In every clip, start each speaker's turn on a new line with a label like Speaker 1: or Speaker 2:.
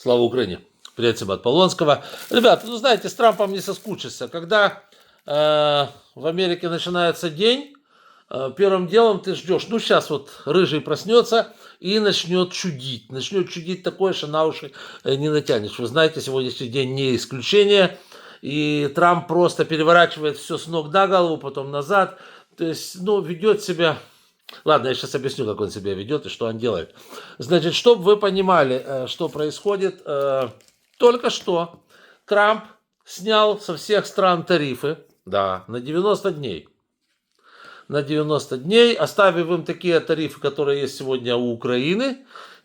Speaker 1: Слава Украине! Привет всем от Полонского. Ребята, ну знаете, с Трампом не соскучишься. Когда в Америке начинается день, первым делом ты ждешь, ну сейчас вот рыжий проснется и начнет чудить. Начнет чудить такое, что на уши не натянешь. Вы знаете, сегодняшний день не исключение. И Трамп просто переворачивает все с ног на голову, потом назад. То есть, ну, ведет себя... Ладно, я сейчас объясню, как он себя ведет и что он делает. Значит, чтобы вы понимали, что происходит, только что Трамп снял со всех стран тарифы, да, на 90 дней. На 90 дней, оставив им такие тарифы, которые есть сегодня у Украины,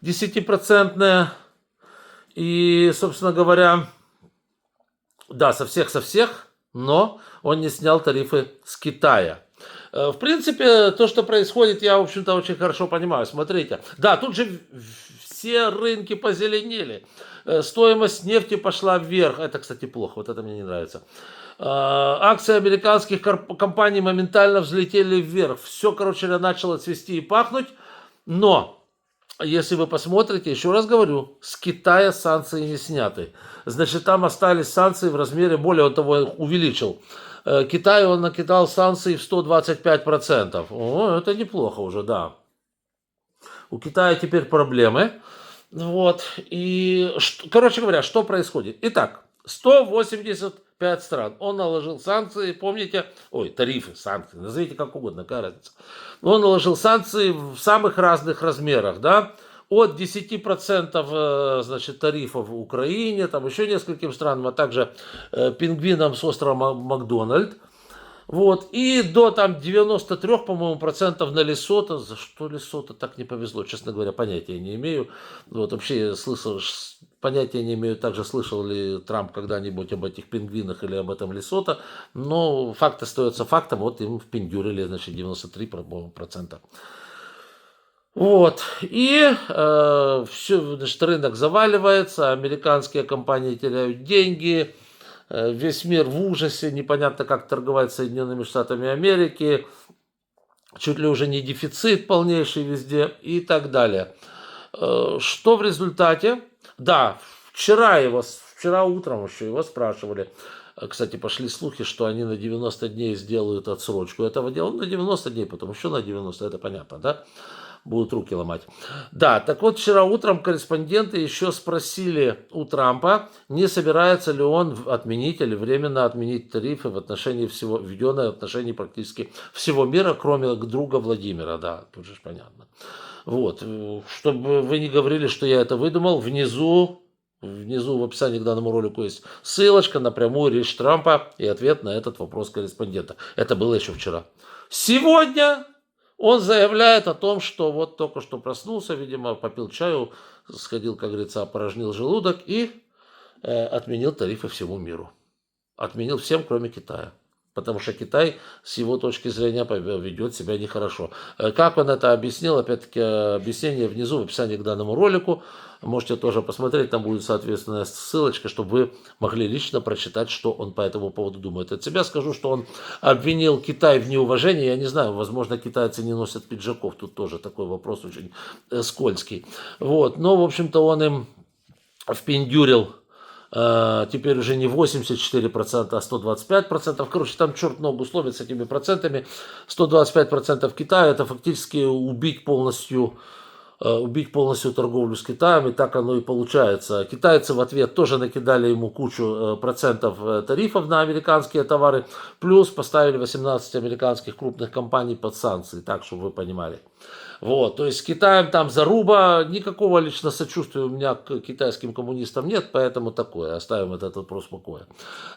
Speaker 1: 10%. И, собственно говоря, да, со всех, но он не снял тарифы с Китая. В принципе, то, что происходит, я, в общем-то, очень хорошо понимаю. Смотрите. Да, тут же все рынки позеленели. Стоимость нефти пошла вверх. Это, кстати, плохо. Вот это мне не нравится. Акции американских компаний моментально взлетели вверх. Все, короче, начало цвести и пахнуть. Но, если вы посмотрите, еще раз говорю, с Китая санкции не сняты. Значит, там остались санкции в размере, более того, увеличил. Китаю он накидал санкций в 125%. О, это неплохо уже, да. У Китая теперь проблемы. Вот. И, короче говоря, что происходит? Итак, 185 стран. Он наложил санкции, помните? Ой, тарифы, санкции, назовите как угодно, какая разница. Он наложил санкции в самых разных размерах, да. От 10% значит, тарифов в Украине, там еще нескольким странам, а также пингвинам с острова Макдональд. Вот. И до там 93, по-моему, процентов на Лесото. За что Лесото так не повезло, честно говоря, понятия не имею. Вот вообще я слышал, понятия не имею, также слышал ли Трамп когда-нибудь об этих пингвинах или об этом Лесото. Но факт остается фактом, вот им впендюрили, значит, 93%. Вот, и все, значит, рынок заваливается, американские компании теряют деньги, весь мир в ужасе, непонятно, как торговать с Соединенными Штатами Америки, чуть ли уже не дефицит полнейший везде и так далее. Что в результате? Да, вчера утром еще его спрашивали. Кстати, пошли слухи, что они на 90 дней сделают отсрочку этого дела. На 90 дней, потом еще на 90, это понятно, да? Будут руки ломать. Да, так вот, вчера утром корреспонденты еще спросили у Трампа, не собирается ли он отменить или временно отменить тарифы в отношении всего, введенные в отношении практически всего мира, кроме друга Владимира. Да, тут же понятно. Вот, чтобы вы не говорили, что я это выдумал, внизу в описании к данному ролику есть ссылочка на прямую речь Трампа и ответ на этот вопрос корреспондента. Это было еще вчера. Сегодня он заявляет о том, что вот только что проснулся, видимо, попил чаю, сходил, как говорится, опорожнил желудок и отменил тарифы всему миру. Отменил всем, кроме Китая. Потому что Китай, с его точки зрения, ведет себя нехорошо. Как он это объяснил? Опять-таки, объяснение внизу в описании к данному ролику. Можете тоже посмотреть, там будет соответственная ссылочка, чтобы вы могли лично прочитать, что он по этому поводу думает. От себя скажу, что он обвинил Китай в неуважении. Я не знаю, возможно, китайцы не носят пиджаков. Тут тоже такой вопрос очень скользкий. Вот. Но, в общем-то, он им впендюрил. Теперь уже не 84%, а 125%. Короче, там черт ногу сломит с этими процентами. 125% Китая — это фактически убить полностью торговлю с Китаем, и так оно и получается. Китайцы в ответ тоже накидали ему кучу процентов тарифов на американские товары, плюс поставили 18 американских крупных компаний под санкции, так, чтобы вы понимали. Вот, то есть с Китаем там заруба, никакого лично сочувствия у меня к китайским коммунистам нет, поэтому такое, оставим этот вопрос в покое.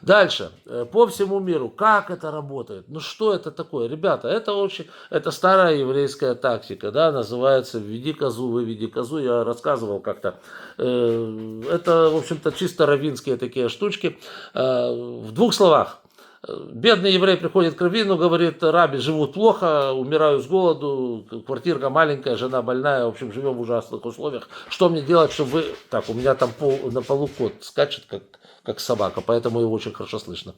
Speaker 1: Дальше, по всему миру, как это работает? Ну что это такое? Ребята, это старая еврейская тактика, да, называется «введи козу, выведи козу», я рассказывал как-то. Это, в общем-то, чисто раввинские такие штучки. В двух словах. Бедный еврей приходит к раввину, говорит: раби, живут плохо, умираю с голоду, квартирка маленькая, жена больная, в общем, живем в ужасных условиях. Что мне делать, чтобы вы... Так, у меня там на полу кот скачет, как собака, поэтому его очень хорошо слышно.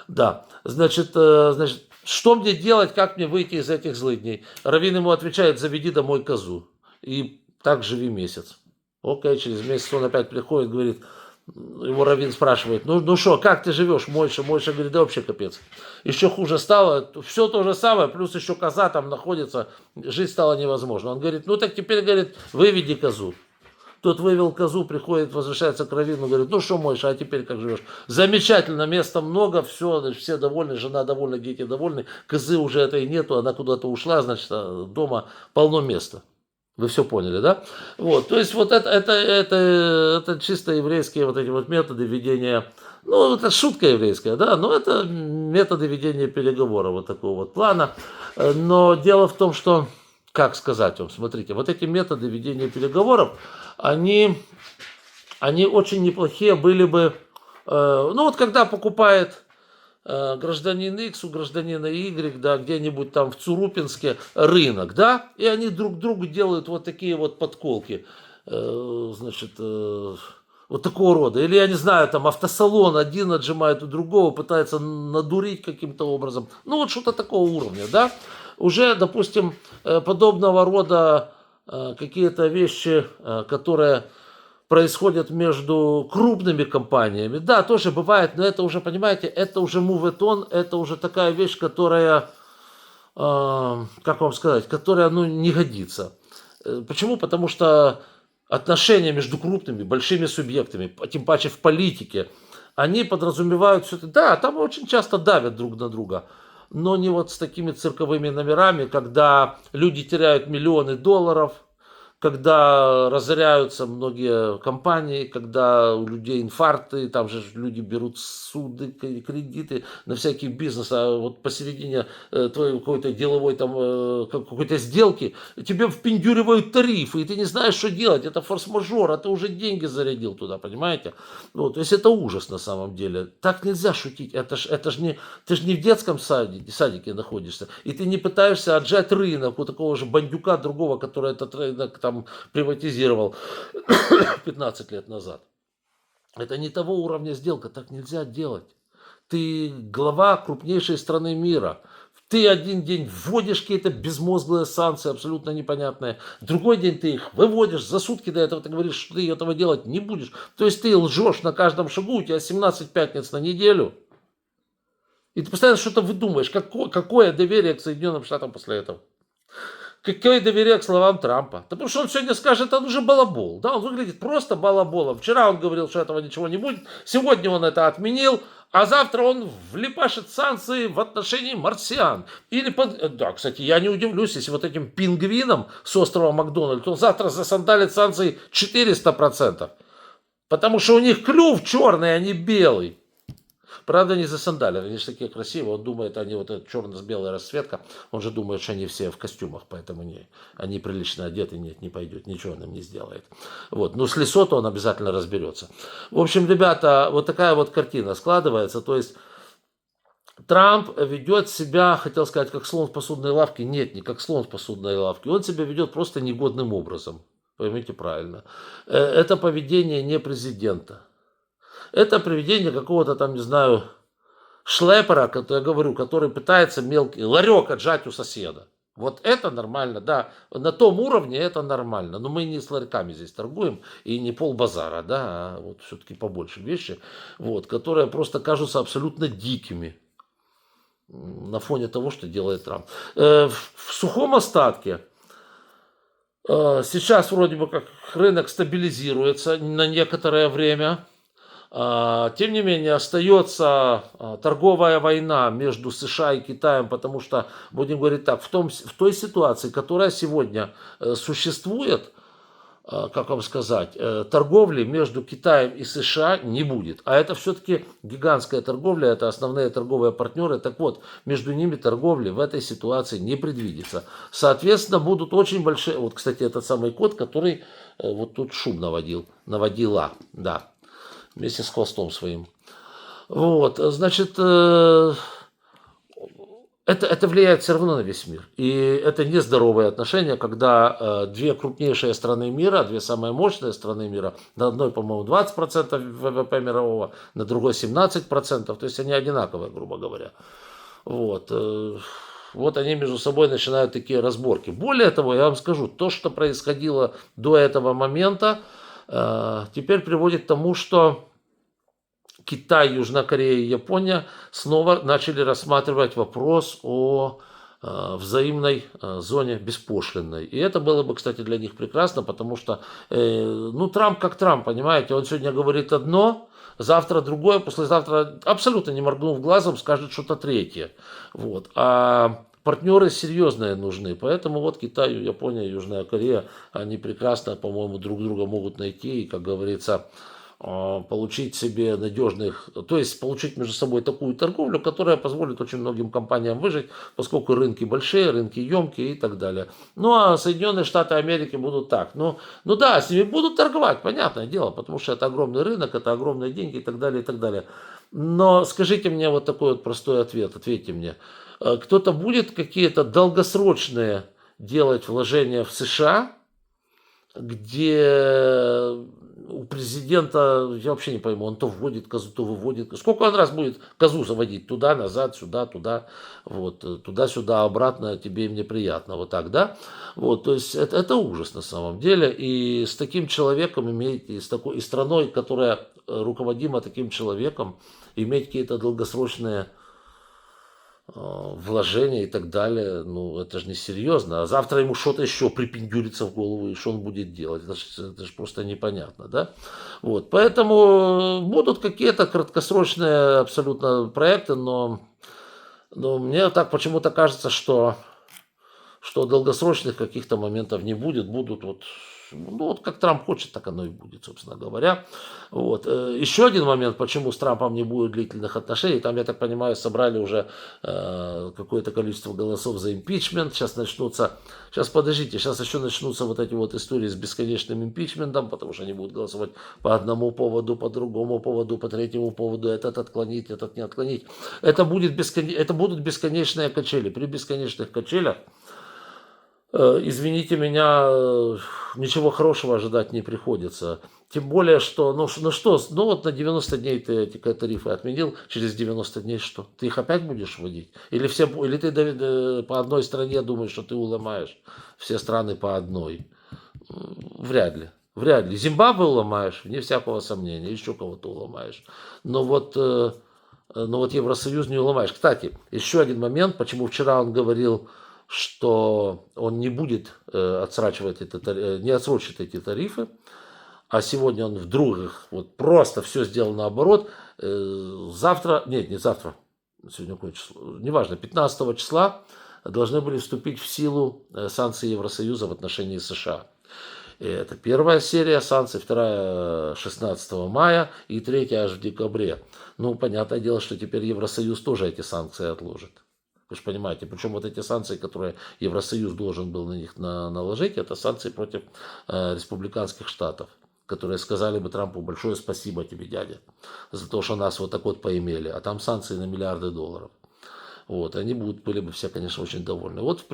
Speaker 1: Да, значит, что мне делать, как мне выйти из этих злыдней? Раввин ему отвечает: заведи домой козу и так живи месяц. Окей, через месяц он опять приходит, говорит, его раввин спрашивает, ну что, как ты живешь, Мойша? Мойша говорит, да вообще капец. Еще хуже стало, все то же самое, плюс еще коза там находится, жить стало невозможно. Он говорит, ну так теперь, говорит, выведи козу. Тот вывел козу, приходит, возвращается к раввину, говорит, ну что, Мойша, а теперь как живешь? Замечательно, места много, все довольны, жена довольна, дети довольны, козы уже этой нету, она куда-то ушла, значит, дома полно места. Вы все поняли, да? Вот, то есть вот это чисто еврейские вот эти вот методы ведения, ну, это шутка еврейская, да, но это методы ведения переговоров вот такого вот плана. Но дело в том, что, как сказать вам, смотрите, вот эти методы ведения переговоров, они очень неплохие были бы, ну, вот когда покупает гражданин X у гражданина Y, да, где-нибудь там в Цурупинске рынок, да, и они друг другу делают вот такие вот подколки, значит, вот такого рода. Или, я не знаю, там автосалон один отжимает у другого, пытается надурить каким-то образом. Ну, вот что-то такого уровня, да. Уже, допустим, подобного рода какие-то вещи, которые происходят между крупными компаниями. Да, тоже бывает, но это уже, понимаете, это уже move it on, это уже такая вещь, которая, как вам сказать, которая, ну, не годится. Почему? Потому что отношения между крупными, большими субъектами, тем паче в политике, они подразумевают все это. Да, там очень часто давят друг на друга, но не вот с такими цирковыми номерами, когда люди теряют миллионы долларов, когда разоряются многие компании, когда у людей инфаркты, там же люди берут суды, кредиты на всякий бизнес, а вот посередине твоей какой-то деловой там какой-то сделки тебе впендюривают тарифы, и ты не знаешь, что делать, это форс-мажор, а ты уже деньги зарядил туда, понимаете? Ну, то есть это ужас на самом деле. Так нельзя шутить, это ж не, ты же не в детском садике находишься, и ты не пытаешься отжать рынок у такого же бандюка другого, который этот рынок там приватизировал 15 лет назад. Это не того уровня сделка, так нельзя делать. Ты глава крупнейшей страны мира. Ты один день вводишь какие-то безмозглые санкции, абсолютно непонятные. Другой день ты их выводишь, за сутки до этого ты говоришь, что ты этого делать не будешь. То есть ты лжешь на каждом шагу, у тебя 17 пятниц на неделю. И ты постоянно что-то выдумаешь. Какое доверие к Соединенным Штатам после этого? Какое доверие к словам Трампа? Да потому что он сегодня скажет, он уже балабол. Да, он выглядит просто балаболом. Вчера он говорил, что этого ничего не будет. Сегодня он это отменил. А завтра он влипашет санкции в отношении марсиан. Да, кстати, я не удивлюсь, если вот этим пингвинам с острова Макдональд, он завтра засандалит санкции 400%. Потому что у них клюв черный, а не белый. Правда, не засандалили, они же такие красивые. Он думает, они вот эта черно-белая расцветка, он же думает, что они все в костюмах, поэтому они прилично одеты, нет, не пойдет, ничего он им не сделает. Вот. Но с Лесото он обязательно разберется. В общем, ребята, вот такая вот картина складывается. То есть Трамп ведет себя, хотел сказать, как слон в посудной лавке. Нет, не как слон в посудной лавке. Он себя ведет просто негодным образом. Поймите правильно. Это поведение не президента. Это поведение какого-то там, не знаю, шлепера, я говорю, который пытается мелкий ларек отжать у соседа. Вот это нормально, да. На том уровне это нормально. Но мы не с ларьками здесь торгуем и не полбазара, да, а вот все-таки побольше вещи, вот, которые просто кажутся абсолютно дикими на фоне того, что делает Трамп. В сухом остатке сейчас вроде бы как рынок стабилизируется на некоторое время. Тем не менее, остается торговая война между США и Китаем, потому что, будем говорить так, в той ситуации, которая сегодня существует, как вам сказать, торговли между Китаем и США не будет. А это все-таки гигантская торговля, это основные торговые партнеры. Так вот, между ними торговли в этой ситуации не предвидится. Соответственно, будут очень большие... Вот, кстати, этот самый кот, который вот тут шум наводила, да. Вместе с хвостом своим. Вот, значит, это влияет все равно на весь мир. И это нездоровые отношения, когда две крупнейшие страны мира, две самые мощные страны мира, на одной, по-моему, 20% ВВП мирового, на другой 17%, то есть они одинаковые, грубо говоря. Вот. Вот они между собой начинают такие разборки. Более того, я вам скажу, то, что происходило до этого момента, теперь приводит к тому, что Китай, Южная Корея и Япония снова начали рассматривать вопрос о взаимной зоне беспошлинной. И это было бы, кстати, для них прекрасно, потому что, ну, Трамп как Трамп, понимаете, он сегодня говорит одно, завтра другое, послезавтра, абсолютно не моргнув глазом, скажет что-то третье. Вот. А партнеры серьезные нужны, поэтому вот Китай, Япония, Южная Корея, они прекрасно, по-моему, друг друга могут найти и, как говорится, получить себе надежных, то есть получить между собой такую торговлю, которая позволит очень многим компаниям выжить, поскольку рынки большие, рынки емкие и так далее. Ну а Соединенные Штаты Америки будут так. Ну да, с ними будут торговать, понятное дело, потому что это огромный рынок, это огромные деньги и так далее, и так далее. Но скажите мне вот такой вот простой ответ, ответьте мне. Кто-то будет какие-то долгосрочные делать вложения в США, где у президента, я вообще не пойму, он то вводит козу, то выводит. Сколько он раз будет козу заводить? Туда, назад, сюда, туда, вот, туда-сюда, обратно, тебе и мне приятно. Вот так, да? Вот, то есть это ужас на самом деле. И с таким человеком иметь, и с такой и страной, которая руководима таким человеком, иметь какие-то долгосрочные вложения и так далее, ну, это же не серьезно. А завтра ему что-то еще припендюрится в голову, и что он будет делать? Это же просто непонятно, да? Вот, поэтому будут какие-то краткосрочные абсолютно проекты, но мне так почему-то кажется, что долгосрочных каких-то моментов не будет, будут вот, ну, вот как Трамп хочет, так оно и будет, собственно говоря. Вот. Еще один момент, почему с Трампом не будет длительных отношений, там, я так понимаю, собрали уже какое-то количество голосов за импичмент, сейчас подождите, сейчас еще начнутся вот эти вот истории с бесконечным импичментом, потому что они будут голосовать по одному поводу, по другому поводу, по третьему поводу, этот отклонить, этот не отклонить. Это будут бесконечные качели. При бесконечных качелях, извините меня, ничего хорошего ожидать не приходится. Тем более, что, ну вот на 90 дней ты эти тарифы отменил, через 90 дней что? Ты их опять будешь вводить? Или ты по одной стране думаешь, что ты уломаешь все страны по одной? Вряд ли. Вряд ли. Зимбабве уломаешь, вне всякого сомнения, еще кого-то уломаешь. Но вот Евросоюз не уломаешь. Кстати, еще один момент, почему вчера он говорил, что он не будет не отсрочит эти тарифы, а сегодня он вдруг их вот просто все сделал наоборот. Завтра, не завтра, сегодня какое число, неважно, 15 числа должны были вступить в силу санкции Евросоюза в отношении США. И это первая серия санкций, вторая 16 мая и третья аж в декабре. Ну, понятное дело, что теперь Евросоюз тоже эти санкции отложит. Вы же понимаете, причем вот эти санкции, которые Евросоюз должен был на них наложить, это санкции против республиканских штатов, которые сказали бы Трампу: большое спасибо тебе, дядя, за то, что нас вот так вот поимели. А там санкции на миллиарды долларов. Вот, они были бы все, конечно, очень довольны. Вот,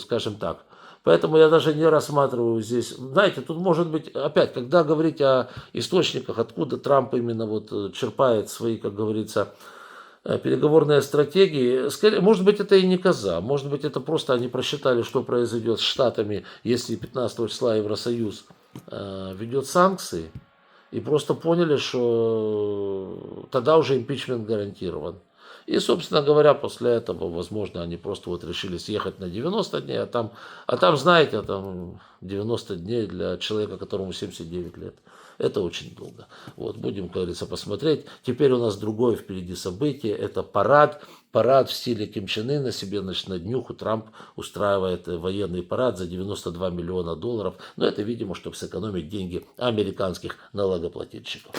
Speaker 1: скажем так. Поэтому я даже не рассматриваю здесь. Знаете, тут может быть, опять, когда говорить о источниках, откуда Трамп именно вот черпает свои, как говорится, переговорные стратегии, может быть, это и не коза, может быть, это просто они просчитали, что произойдет с Штатами, если 15 числа Евросоюз ведет санкции, и просто поняли, что тогда уже импичмент гарантирован. И, собственно говоря, после этого, возможно, они просто вот решили съехать на 90 дней, а там, знаете, там 90 дней для человека, которому 79 лет. Это очень долго. Вот, будем, как говорится, посмотреть. Теперь у нас другое впереди событие. Это парад. Парад в стиле Ким Чен Ына. Себе, значит, на днюху Трамп устраивает военный парад за 92 миллиона долларов. Но это, видимо, чтобы сэкономить деньги американских налогоплательщиков.